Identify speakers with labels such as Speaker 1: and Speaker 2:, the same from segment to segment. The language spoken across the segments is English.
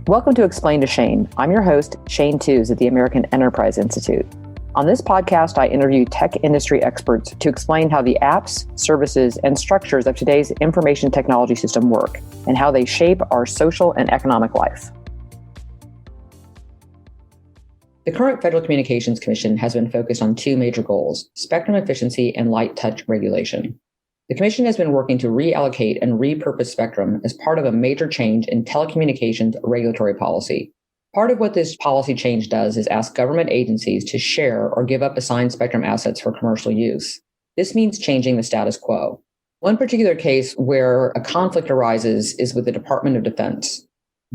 Speaker 1: Welcome to Explain to Shane. I'm your host, Shane Tews at the American Enterprise Institute. On this podcast, I interview tech industry experts to explain how the apps, services, and structures of today's information technology system work and how they shape our social and economic life. The current Federal Communications Commission has been focused on two major goals: spectrum efficiency and light touch regulation. The Commission has been working to reallocate and repurpose spectrum as part of a major change in telecommunications regulatory policy. Part of what this policy change does is ask government agencies to share or give up assigned spectrum assets for commercial use. This means changing the status quo. One particular case where a conflict arises is with the Department of Defense.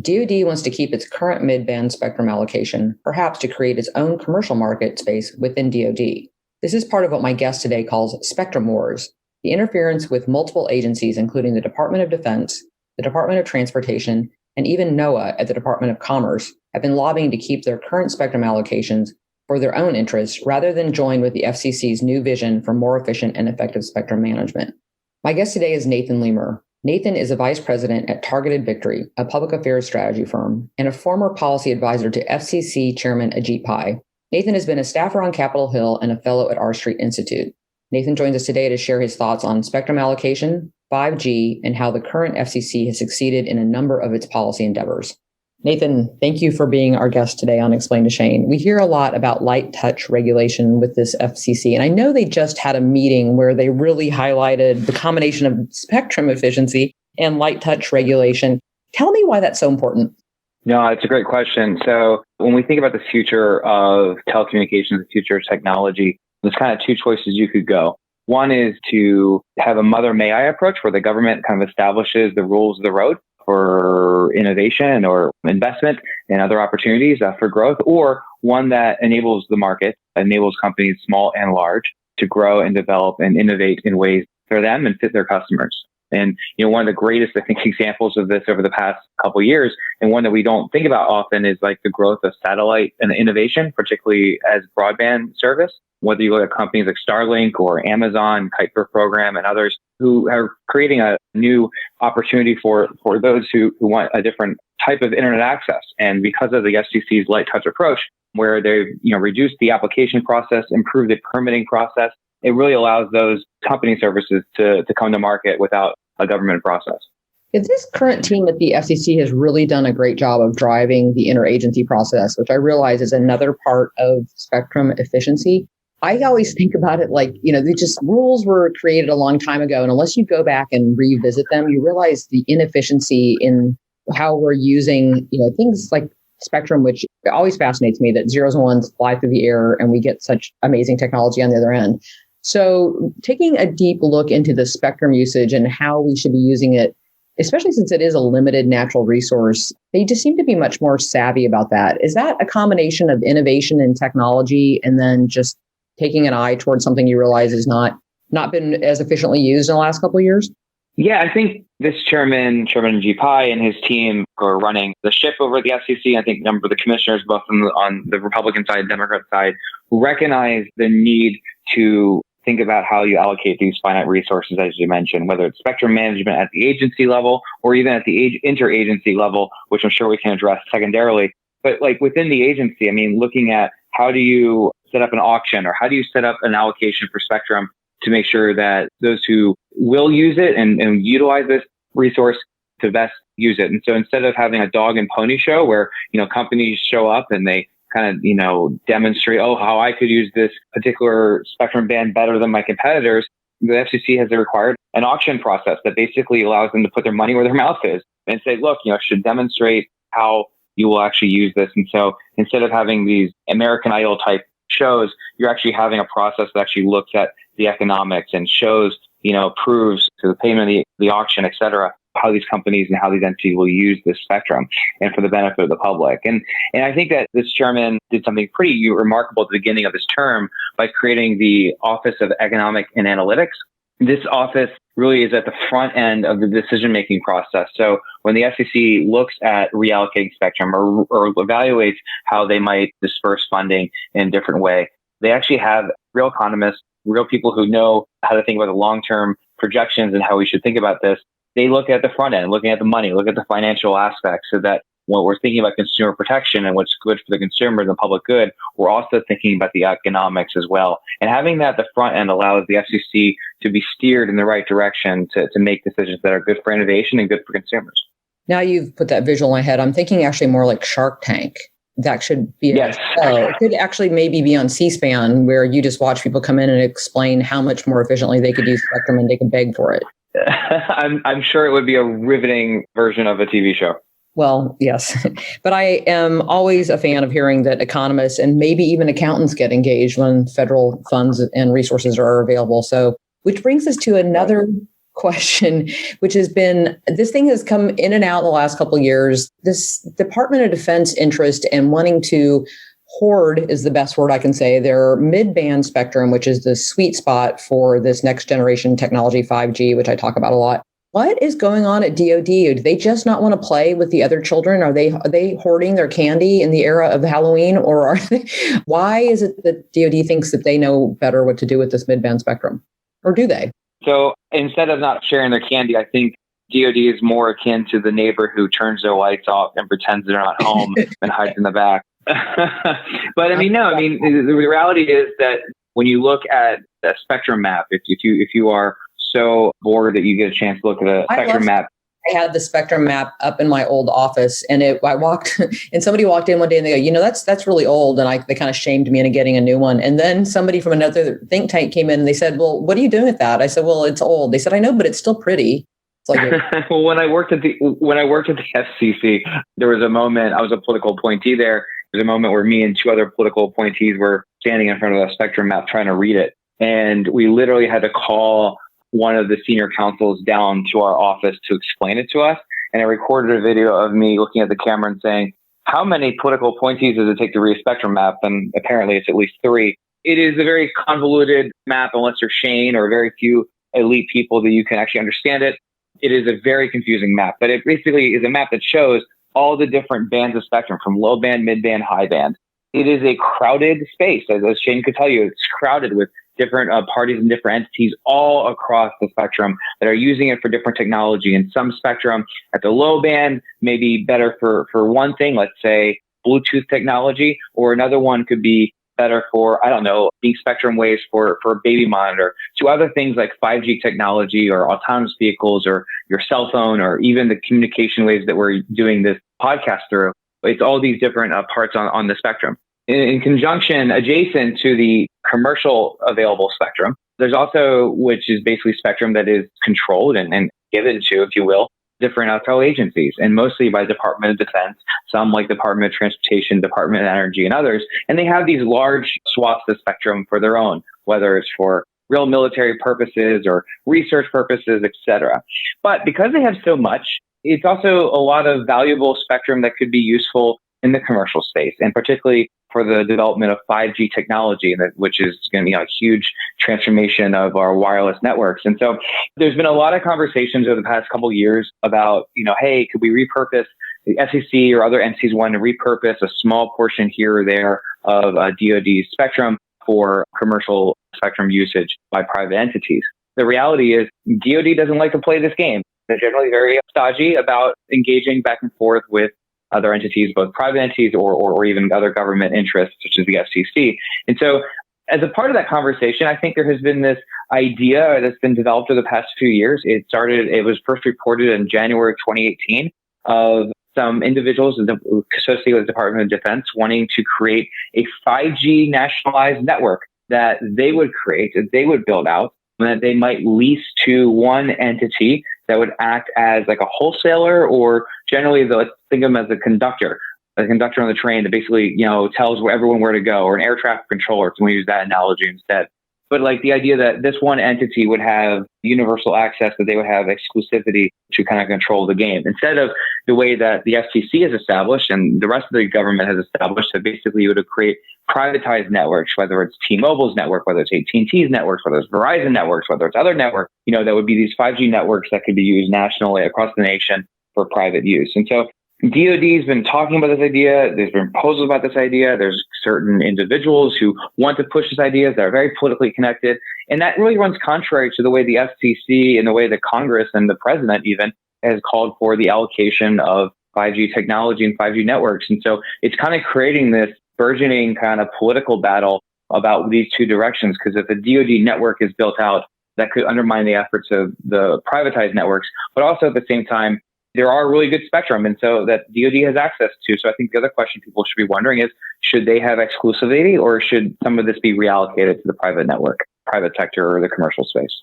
Speaker 1: DoD wants to keep its current mid-band spectrum allocation, perhaps to create its own commercial market space within DoD. This is part of what my guest today calls spectrum wars. The interference with multiple agencies, including the Department of Defense, the Department of Transportation, and even NOAA at the Department of Commerce, have been lobbying to keep their current spectrum allocations for their own interests rather than join with the FCC's new vision for more efficient and effective spectrum management. My guest today is Nathan Leamer. Nathan is a vice president at Targeted Victory, a public affairs strategy firm, and a former policy advisor to FCC Chairman Ajit Pai. Nathan has been a staffer on Capitol Hill and a fellow at R Street Institute. Nathan joins us today to share his thoughts on spectrum allocation, 5G, and how the current FCC has succeeded in a number of its policy endeavors. Nathan, thank you for being our guest today on Explain to Shane. We hear a lot about light touch regulation with this FCC, and I know they just had a meeting where they really highlighted the combination of spectrum efficiency and light touch regulation. Tell me why that's so important.
Speaker 2: No, it's a great question. So when we think about the future of telecommunications, the future of technology, there's kind of two choices you could go. One is to have a mother may I approach where the government kind of establishes the rules of the road for innovation or investment and other opportunities for growth, or one that enables the market, enables companies small and large to grow and develop and innovate in ways for them and fit their customers. And, one of the greatest, I think, examples of this over the past couple of years, and one that we don't think about often, is like the growth of satellite and innovation, particularly as broadband service. Whether you look at companies like Starlink or Amazon, Kuiper program, and others who are creating a new opportunity for those who want a different type of internet access. And because of the FCC's light touch approach, where they reduced the application process, improved the permitting process, it really allows those company services to come to market without a government process.
Speaker 1: This current team at the FCC has really done a great job of driving the interagency process, which I realize is another part of spectrum efficiency. I always think about it like, they just rules were created a long time ago. And unless you go back and revisit them, you realize the inefficiency in how we're using, things like spectrum, which always fascinates me that zeros and ones fly through the air and we get such amazing technology on the other end. So taking a deep look into the spectrum usage and how we should be using it, especially since it is a limited natural resource, they just seem to be much more savvy about that. Is that a combination of innovation and technology and then just taking an eye towards something you realize has not been as efficiently used in the last couple of years?
Speaker 2: Yeah, I think this Chairman Ajit Pai and his team are running the ship over at the FCC. I think a number of the commissioners, both on the Republican side, Democrat side, recognize the need to think about how you allocate these finite resources, as you mentioned, whether it's spectrum management at the agency level or even at the interagency level, which I'm sure we can address secondarily. But like within the agency, looking at how do you set up an auction or how do you set up an allocation for spectrum to make sure that those who will use it and utilize this resource to best use it. And so instead of having a dog and pony show where, companies show up and they kind of, demonstrate, how I could use this particular spectrum band better than my competitors, the FCC has required an auction process that basically allows them to put their money where their mouth is and say, look, I should demonstrate how you will actually use this. And so instead of having these American Idol type shows, you're actually having a process that actually looks at the economics and shows, proves to the payment of the auction, et cetera, how these companies and how these entities will use this spectrum and for the benefit of the public. And I think that this chairman did something pretty remarkable at the beginning of his term by creating the Office of Economic and Analytics. This office really is at the front end of the decision-making process. So when the FCC looks at reallocating spectrum or evaluates how they might disperse funding in a different way, they actually have real economists, real people who know how to think about the long-term projections and how we should think about this. They look at the front end, looking at the money, look at the financial aspects so that when we're thinking about consumer protection and what's good for the consumer and the public good, we're also thinking about the economics as well. And having that at the front end allows the FCC to be steered in the right direction to make decisions that are good for innovation and good for consumers.
Speaker 1: Now you've put that visual in my head. I'm thinking actually more like Shark Tank. That should be
Speaker 2: yes.
Speaker 1: It could actually maybe be on C-SPAN, where you just watch people come in and explain how much more efficiently they could use spectrum and they could beg for it.
Speaker 2: I'm sure it would be a riveting version of a TV show.
Speaker 1: Well, yes, but I am always a fan of hearing that economists and maybe even accountants get engaged when federal funds and resources are available. So, which brings us to another question, which has been, this thing has come in and out in the last couple of years, this Department of Defense interest in wanting to hoard, is the best word I can say, their mid-band spectrum, which is the sweet spot for this next generation technology, 5G, which I talk about a lot. What is going on at DoD? Do they just not want to play with the other children? Are they hoarding their candy in the era of Halloween? Or are they, why is it that DoD thinks that they know better what to do with this mid-band spectrum? Or do they?
Speaker 2: So instead of not sharing their candy, I think DoD is more akin to the neighbor who turns their lights off and pretends they're not home and hides in the back. But I mean, the reality is that when you look at a spectrum map, if you are so bored that you get a chance to look at a spectrum map.
Speaker 1: I had the spectrum map up in my old office, and I walked, and somebody walked in one day and they go, that's really old, and they kind of shamed me into getting a new one. And then somebody from another think tank came in and they said, "Well, what are you doing with that?" I said, "Well, it's old." They said, "I know, but it's still pretty." It's like,
Speaker 2: well, when I worked at the FCC, there was a moment. I was a political appointee there. There was a moment where me and two other political appointees were standing in front of the spectrum map trying to read it, and we literally had to call one of the senior counsels down to our office to explain it to us. And I recorded a video of me looking at the camera and saying, "How many political appointees does it take to read a spectrum map?" And apparently it's at least 3. It is a very convoluted map unless you're Shane or very few elite people that you can actually understand it. It is a very confusing map, but it basically is a map that shows all the different bands of spectrum from low band, mid band, high band. It is a crowded space. As Shane could tell you, it's crowded with different parties and different entities all across the spectrum that are using it for different technology. And some spectrum at the low band may be better for one thing, let's say Bluetooth technology, or another one could be better for, being spectrum waves for a baby monitor, to other things like 5G technology or autonomous vehicles or your cell phone or even the communication waves that we're doing this podcast through. It's all these different parts on the spectrum. In conjunction, adjacent to the commercial available spectrum, there's also, which is basically spectrum that is controlled and given to, if you will, different federal agencies, and mostly by Department of Defense, some like Department of Transportation, Department of Energy, and others. And they have these large swaths of spectrum for their own, whether it's for real military purposes or research purposes, etc. But because they have so much, it's also a lot of valuable spectrum that could be useful in the commercial space, and particularly for the development of 5G technology, which is going to be a huge transformation of our wireless networks. And so there's been a lot of conversations over the past couple of years about, hey, could we repurpose the FCC or other entities want to repurpose a small portion here or there of DoD spectrum for commercial spectrum usage by private entities. The reality is DoD doesn't like to play this game. They're generally very stodgy about engaging back and forth with other entities, both private entities or even other government interests, such as the FCC. And so as a part of that conversation, I think there has been this idea that's been developed over the past few years. It was first reported in January 2018 of some individuals associated with the Department of Defense wanting to create a 5G nationalized network that they would create, that they would build out, and that they might lease to one entity that would act as like a wholesaler, or generally, let's think of them as a conductor on the train that basically, tells everyone where to go, or an air traffic controller, if we use that analogy instead. But like the idea that this one entity would have universal access, that they would have exclusivity to kind of control the game, instead of the way that the FCC has established and the rest of the government has established, that basically you would create privatized networks, whether it's T-Mobile's network, whether it's AT&T's networks, whether it's Verizon networks, whether it's other networks, that would be these 5G networks that could be used nationally across the nation for private use. And so DoD has been talking about this idea. There's been proposals about this idea. There's certain individuals who want to push this idea that are very politically connected. And that really runs contrary to the way the FCC and the way that Congress and the president even has called for the allocation of 5G technology and 5G networks. And so it's kind of creating this burgeoning kind of political battle about these two directions, because if a DoD network is built out, that could undermine the efforts of the privatized networks, but also at the same time, there are really good spectrum, and so that DoD has access to. So I think the other question people should be wondering is, should they have exclusivity, or should some of this be reallocated to the private network, private sector, or the commercial space?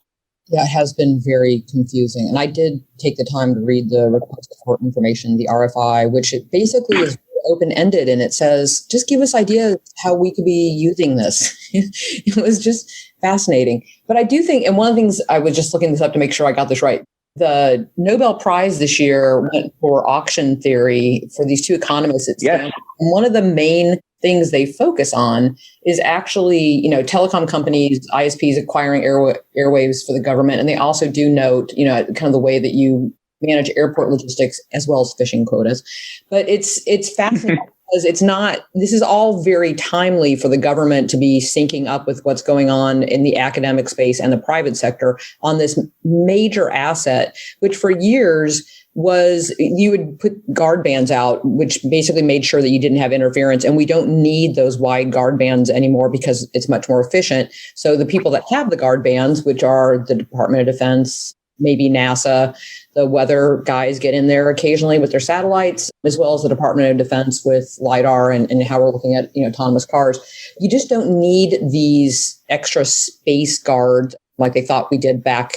Speaker 1: Yeah, it has been very confusing. And I did take the time to read the request for information, the RFI, which it basically is open-ended, and it says, just give us ideas how we could be using this. It was just fascinating. But I do think, and one of the things, I was just looking this up to make sure I got this right, the Nobel Prize this year went for auction theory for these two economists at Stanford. And one of the main things they focus on is actually, telecom companies, ISPs acquiring airwaves for the government. And they also do note, kind of the way that you manage airport logistics as well as fishing quotas. But it's fascinating because this is all very timely for the government to be syncing up with what's going on in the academic space and the private sector on this major asset, which for years was you would put guard bands out, which basically made sure that you didn't have interference. And we don't need those wide guard bands anymore because it's much more efficient. So the people that have the guard bands, which are the Department of Defense, maybe NASA, the weather guys get in there occasionally with their satellites, as well as the Department of Defense with LiDAR and how we're looking at autonomous cars. You just don't need these extra space guards like they thought we did back,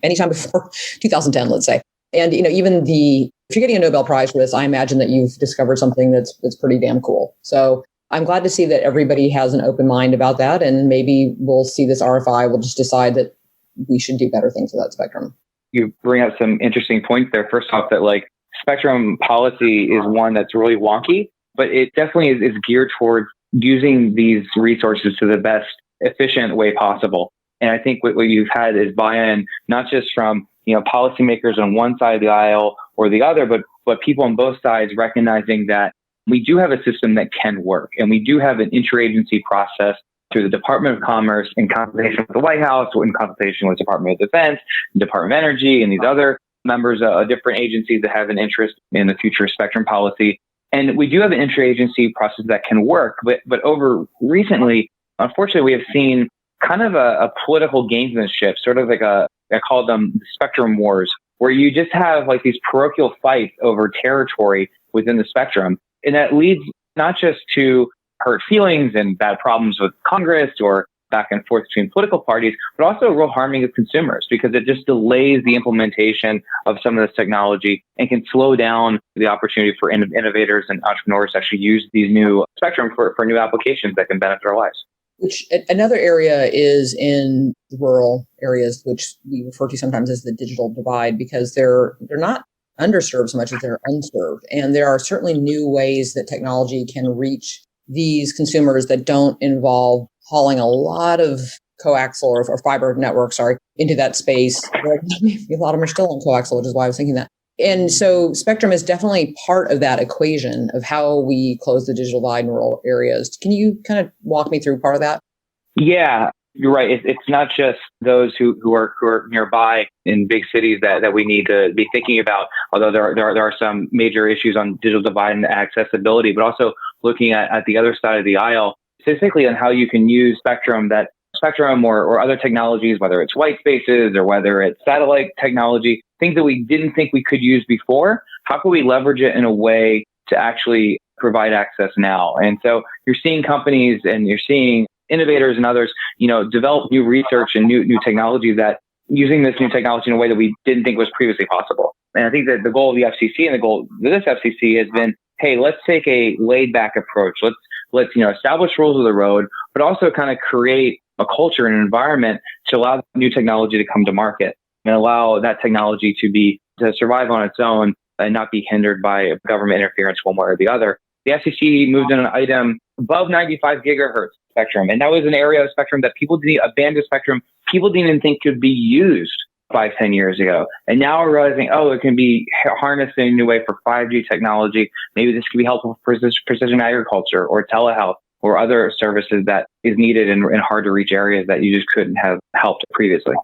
Speaker 1: anytime before 2010, let's say. And even if you're getting a Nobel Prize for this, I imagine that you've discovered something that's pretty damn cool. So I'm glad to see that everybody has an open mind about that, and maybe we'll see this RFI will just decide that we should do better things with that spectrum.
Speaker 2: You bring up some interesting points there. First off, that spectrum policy is one that's really wonky, but it definitely is geared towards using these resources to the best efficient way possible. And I think what you've had is buy-in, not just from policymakers on one side of the aisle or the other, but people on both sides recognizing that we do have a system that can work, and we do have an interagency process through the Department of Commerce in consultation with the White House, or in consultation with the Department of Defense, Department of Energy, and these other members of different agencies that have an interest in the future of spectrum policy. And we do have an interagency process that can work, but over recently, unfortunately, we have seen kind of a political gamesmanship, sort of I call them spectrum wars, where you just have these parochial fights over territory within the spectrum. And that leads not just to hurt feelings and bad problems with Congress or back and forth between political parties, but also real harming of consumers, because it just delays the implementation of some of this technology and can slow down the opportunity for innovators and entrepreneurs to actually use these new spectrum for new applications that can benefit our lives.
Speaker 1: Which another area is in rural areas, which we refer to sometimes as the digital divide, because they're not underserved so much as they're unserved. And there are certainly new ways that technology can reach these consumers that don't involve hauling a lot of coaxial or fiber networks, into that space. Maybe a lot of them are still on coaxial, which is why I was thinking that. And so spectrum is definitely part of that equation of how we close the digital divide in rural areas. Can you kind of walk me through part of that?
Speaker 2: Yeah, you're right. It's not just those who are nearby in big cities that we need to be thinking about, although there are some major issues on digital divide and accessibility, but also looking at the other side of the aisle, specifically on how you can use spectrum or other technologies, whether it's white spaces or whether it's satellite technology, things that we didn't think we could use before. How can we leverage it in a way to actually provide access now? And so you're seeing companies and you're seeing innovators and others, develop new research and new technology that using this new technology in a way that we didn't think was previously possible. And I think that the goal of the FCC and the goal of this FCC has been, hey, let's take a laid back approach. Let's establish rules of the road, but also kind of create a culture and an environment to allow new technology to come to market and allow that technology to survive on its own and not be hindered by government interference one way or the other. The FCC moved in an item above 95 gigahertz spectrum, and that was an area of spectrum that a band of spectrum people didn't even think could be used 5-10 years ago. And now we're realizing, it can be harnessed in a new way for 5G technology. Maybe this could be helpful for precision agriculture or telehealth or other services that is needed in hard to reach areas that you just couldn't have helped previously.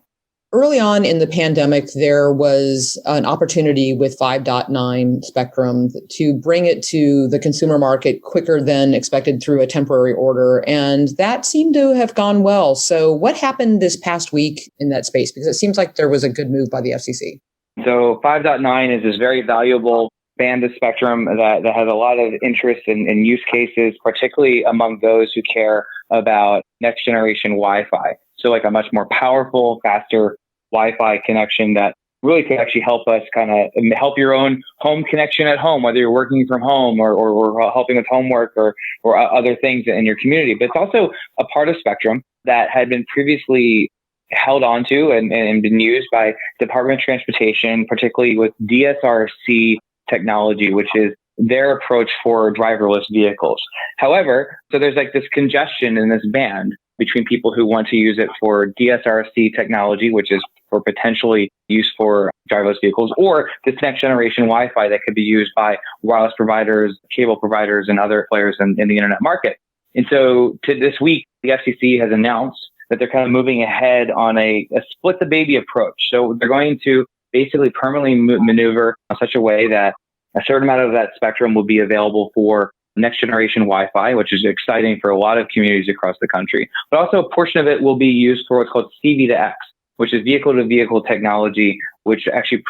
Speaker 1: Early on in the pandemic, there was an opportunity with 5.9 spectrum to bring it to the consumer market quicker than expected through a temporary order. And that seemed to have gone well. So what happened this past week in that space? Because it seems like there was a good move by the FCC.
Speaker 2: So 5.9 is this very valuable band of spectrum that has a lot of interest in use cases, particularly among those who care about next generation Wi-Fi. So like a much more powerful, faster Wi-Fi connection that really can actually help us kind of help your own home connection at home, whether you're working from home or helping with homework or other things in your community. But it's also a part of spectrum that had been previously held onto and been used by Department of Transportation, particularly with DSRC technology, which is their approach for driverless vehicles. However, so there's like this congestion in this band between people who want to use it for DSRC technology, which is for potentially use for driverless vehicles, or this next generation Wi-Fi that could be used by wireless providers, cable providers, and other players in the internet market. And so to this week, the FCC has announced that they're kind of moving ahead on a split the baby approach. So they're going to basically permanently maneuver in such a way that a certain amount of that spectrum will be available for next generation Wi-Fi, which is exciting for a lot of communities across the country. But also a portion of it will be used for what's called CV2X, which is vehicle to vehicle technology, which actually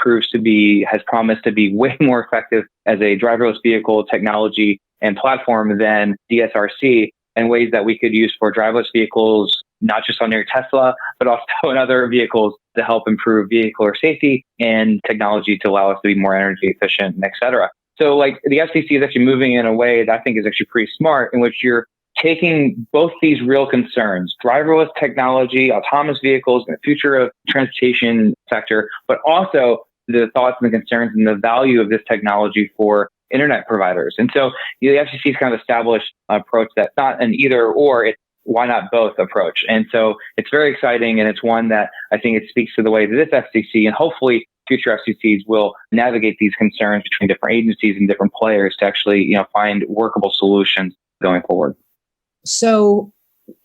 Speaker 2: has promised to be way more effective as a driverless vehicle technology and platform than DSRC, and ways that we could use for driverless vehicles, not just on your Tesla, but also in other vehicles to help improve vehicular safety and technology to allow us to be more energy efficient, et cetera. So like the FCC is actually moving in a way that I think is actually pretty smart, in which you're taking both these real concerns, driverless technology, autonomous vehicles, and the future of transportation sector, but also the thoughts and the concerns and the value of this technology for internet providers. And so the FCC has kind of established an approach that's not an either or, it's why not both approach. And so it's very exciting, and it's one that I think it speaks to the way that this FCC and hopefully future FCCs will navigate these concerns between different agencies and different players to actually, find workable solutions going forward.
Speaker 1: So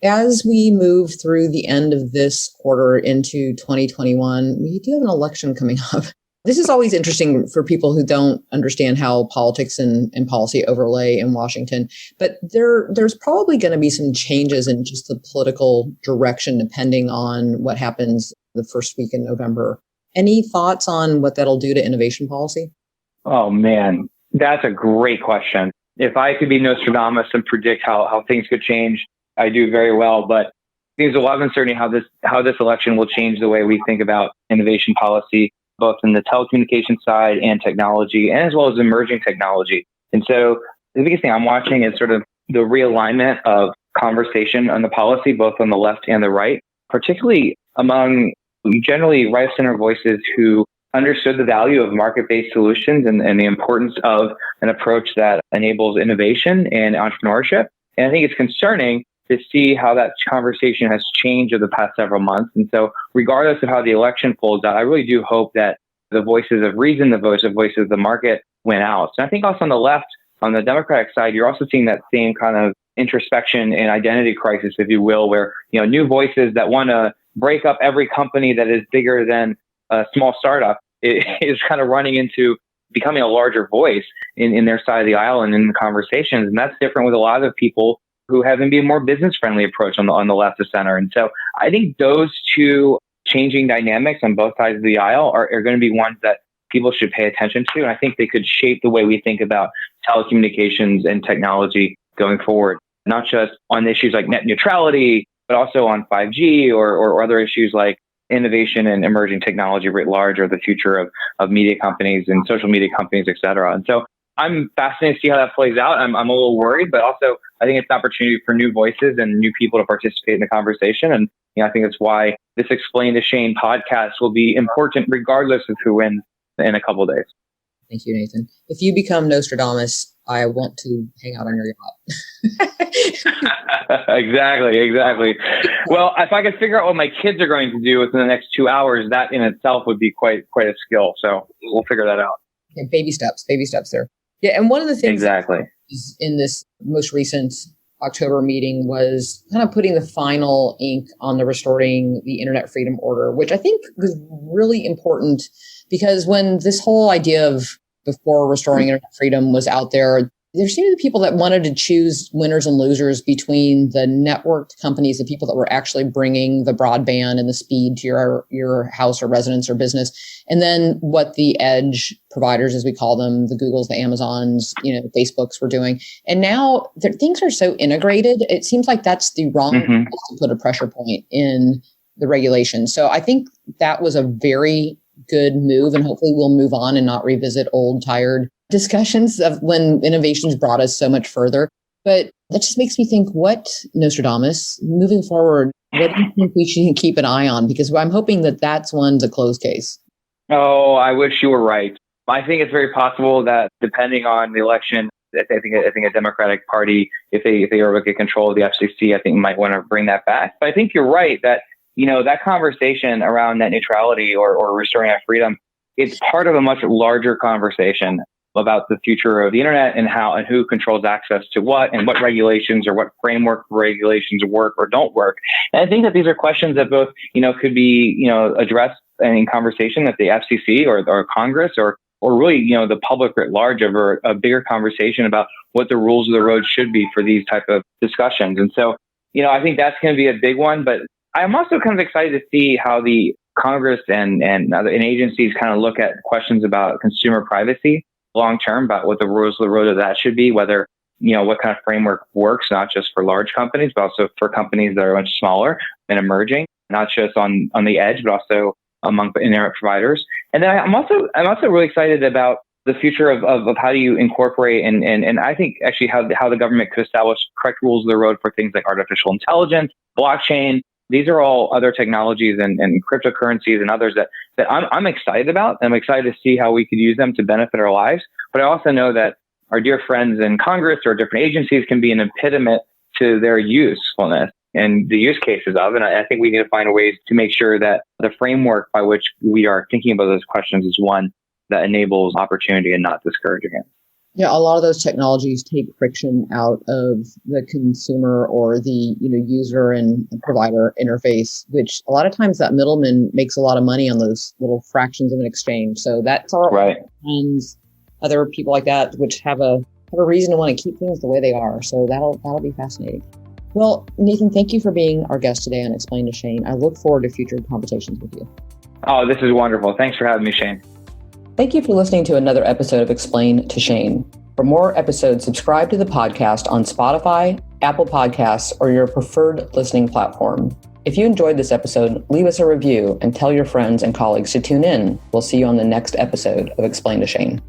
Speaker 1: as we move through the end of this quarter into 2021, we do have an election coming up. This is always interesting for people who don't understand how politics and policy overlay in Washington. But there's probably going to be some changes in just the political direction depending on what happens the first week in November. Any thoughts on what that'll do to innovation policy?
Speaker 2: Oh, man, that's a great question. If I could be Nostradamus and predict how things could change, I do very well. But there's a lot of uncertainty how this election will change the way we think about innovation policy, both in the telecommunications side and technology, and as well as emerging technology. And so the biggest thing I'm watching is sort of the realignment of conversation on the policy, both on the left and the right, particularly among generally right center voices who understood the value of market-based solutions and the importance of an approach that enables innovation and entrepreneurship. And I think it's concerning to see how that conversation has changed over the past several months. And so regardless of how the election folds out, I really do hope that the voices of reason, the voices of the market win out. So I think also on the left, on the Democratic side, you're also seeing that same kind of introspection and identity crisis, if you will, where, new voices that want to break up every company that is bigger than a small startup is kind of running into becoming a larger voice in their side of the aisle and in the conversations. And that's different with a lot of people who have maybe a more business-friendly approach on the left of center. And so I think those two changing dynamics on both sides of the aisle are going to be ones that people should pay attention to. And I think they could shape the way we think about telecommunications and technology going forward, not just on issues like net neutrality, but also on 5G or other issues like innovation and emerging technology writ large, or the future of media companies and social media companies, et cetera. And so I'm fascinated to see how that plays out. I'm a little worried, but also I think it's an opportunity for new voices and new people to participate in the conversation. And I think that's why this Explain to Shane podcast will be important regardless of who wins in a couple of days.
Speaker 1: Thank you, Nathan. If you become Nostradamus, I want to hang out on your yacht.
Speaker 2: Exactly. Well, if I could figure out what my kids are going to do within the next 2 hours, that in itself would be quite a skill. So we'll figure that out.
Speaker 1: Okay, baby steps there. Yeah, and one of the things
Speaker 2: exactly
Speaker 1: is in this most recent October meeting was kind of putting the final ink on the restoring the Internet Freedom Order, which I think was really important because when this whole idea of before restoring Internet freedom was out there seemed to be people that wanted to choose winners and losers between the networked companies, the people that were actually bringing the broadband and the speed to your house or residence or business, and then what the edge providers, as we call them, the Googles, the Amazons, the Facebooks were doing. And now things are so integrated. It seems like that's the wrong place to put a pressure point in the regulation. So I think that was a very good move, and hopefully we'll move on and not revisit old, tired discussions of when innovations brought us so much further. But that just makes me think, what, Nostradamus, moving forward, what do you think we should keep an eye on? Because I'm hoping that one's a closed case.
Speaker 2: Oh, I wish you were right. I think it's very possible that depending on the election, I think a Democratic Party, if they ever get control of the FCC, I think might want to bring that back. But I think you're right that that conversation around net neutrality or restoring our freedom, it's part of a much larger conversation about the future of the internet and how and who controls access to what and what regulations or what framework regulations work or don't work. And I think that these are questions that both, could be, addressed in conversation at the FCC or Congress or really, the public at large over a bigger conversation about what the rules of the road should be for these type of discussions. And so, I think that's going to be a big one, but I'm also kind of excited to see how the Congress and agencies kind of look at questions about consumer privacy long term, about what the rules of the road of that should be, whether, what kind of framework works, not just for large companies, but also for companies that are much smaller and emerging, not just on the edge, but also among internet providers. And then I'm also really excited about the future of how do you incorporate and I think actually how the government could establish correct rules of the road for things like artificial intelligence, blockchain. These are all other technologies and cryptocurrencies and others that I'm excited about. I'm excited to see how we could use them to benefit our lives. But I also know that our dear friends in Congress or different agencies can be an impediment to their usefulness and the use cases of. And I think we need to find ways to make sure that the framework by which we are thinking about those questions is one that enables opportunity and not discouraging it.
Speaker 1: Yeah, a lot of those technologies take friction out of the consumer or the user and provider interface, which a lot of times that middleman makes a lot of money on those little fractions of an exchange. So that's our
Speaker 2: right.
Speaker 1: And other people like that, which have a reason to want to keep things the way they are. So that'll be fascinating. Well, Nathan, thank you for being our guest today on Explain to Shane. I look forward to future conversations with you.
Speaker 2: Oh, this is wonderful. Thanks for having me, Shane.
Speaker 1: Thank you for listening to another episode of Explain to Shane. For more episodes, subscribe to the podcast on Spotify, Apple Podcasts, or your preferred listening platform. If you enjoyed this episode, leave us a review and tell your friends and colleagues to tune in. We'll see you on the next episode of Explain to Shane.